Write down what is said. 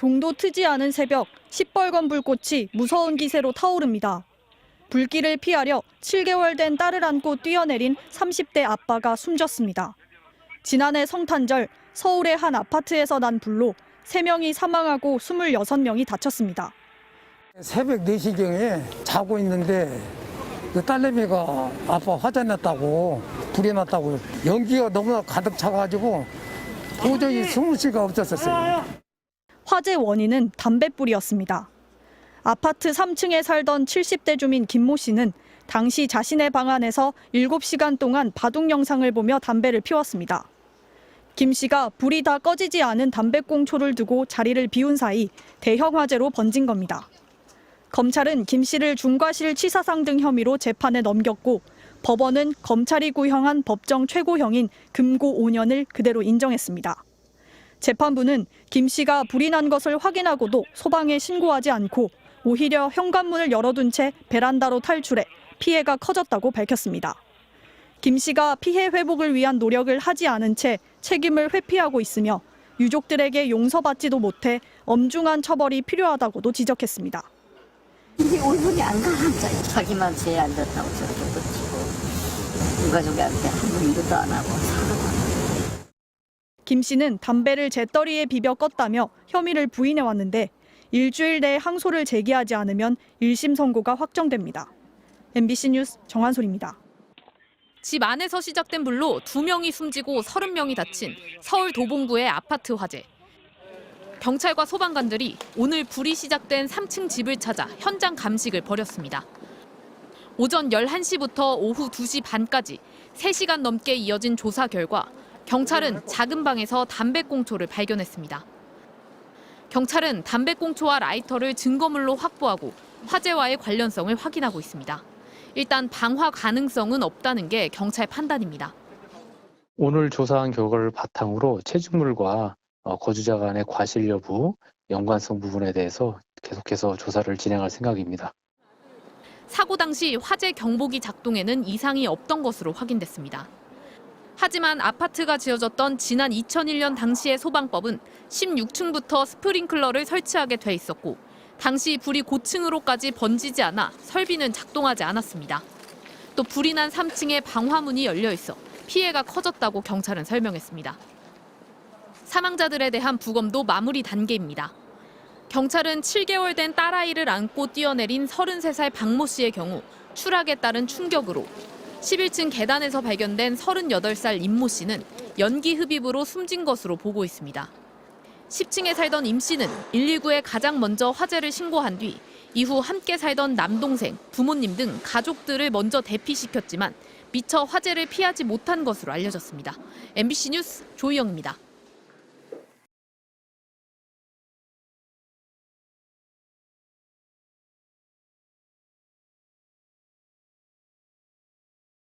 동도 트지 않은 새벽, 시뻘건 불꽃이 무서운 기세로 타오릅니다. 불길을 피하려 7개월 된 딸을 안고 뛰어내린 30대 아빠가 숨졌습니다. 지난해 성탄절 서울의 한 아파트에서 난 불로 3명이 사망하고 26명이 다쳤습니다. 새벽 4시경에 자고 있는데 그 딸내미가 아빠 화재 났다고 불이 났다고 연기가 너무 가득 차가지고 도저히 숨을 수가 없었어요. 화재 원인은 담뱃불이었습니다. 아파트 3층에 살던 70대 주민 김모 씨는 당시 자신의 방 안에서 7시간 동안 바둑 영상을 보며 담배를 피웠습니다. 김 씨가 불이 다 꺼지지 않은 담배꽁초를 두고 자리를 비운 사이 대형 화재로 번진 겁니다. 검찰은 김 씨를 중과실 치사상 등 혐의로 재판에 넘겼고 법원은 검찰이 구형한 법정 최고형인 금고 5년을 그대로 인정했습니다. 재판부는 김 씨가 불이 난 것을 확인하고도 소방에 신고하지 않고 오히려 현관문을 열어둔 채 베란다로 탈출해 피해가 커졌다고 밝혔습니다. 김 씨가 피해 회복을 위한 노력을 하지 않은 채 책임을 회피하고 있으며 유족들에게 용서받지도 못해 엄중한 처벌이 필요하다고도 지적했습니다. 이게 얼굴이 안 가라앉아요. 자기만 죄 안 졌다고 저렇게 버티고 유가족한테 아무 일도 안 하고 살아가는. 김 씨는 담배를 재떨이에 비벼 껐다며 혐의를 부인해왔는데 일주일 내에 항소를 제기하지 않으면 1심 선고가 확정됩니다. MBC 뉴스 정한솔입니다. 집 안에서 시작된 불로 2명이 숨지고 30명이 다친 서울 도봉구의 아파트 화재. 경찰과 소방관들이 오늘 불이 시작된 3층 집을 찾아 현장 감식을 벌였습니다. 오전 11시부터 오후 2시 반까지 3시간 넘게 이어진 조사 결과 경찰은 작은 방에서 담배꽁초를 발견했습니다. 경찰은 담배꽁초와 라이터를 증거물로 확보하고 화재와의 관련성을 확인하고 있습니다. 일단 방화 가능성은 없다는 게 경찰 판단입니다. 오늘 조사한 결과를 바탕으로 체증물과 거주자 간의 과실 여부, 연관성 부분에 대해서 계속해서 조사를 진행할 생각입니다. 사고 당시 화재 경보기 작동에는 이상이 없던 것으로 확인됐습니다. 하지만 아파트가 지어졌던 지난 2001년 당시의 소방법은 16층부터 스프링클러를 설치하게 돼 있었고 당시 불이 고층으로까지 번지지 않아 설비는 작동하지 않았습니다. 또 불이 난 3층에 방화문이 열려 있어 피해가 커졌다고 경찰은 설명했습니다. 사망자들에 대한 부검도 마무리 단계입니다. 경찰은 7개월 된 딸아이를 안고 뛰어내린 33살 박모 씨의 경우 추락에 따른 충격으로 11층 계단에서 발견된 38살 임모 씨는 연기 흡입으로 숨진 것으로 보고 있습니다. 10층에 살던 임 씨는 119에 가장 먼저 화재를 신고한 뒤 이후 함께 살던 남동생, 부모님 등 가족들을 먼저 대피시켰지만 미처 화재를 피하지 못한 것으로 알려졌습니다. MBC 뉴스 조희영입니다.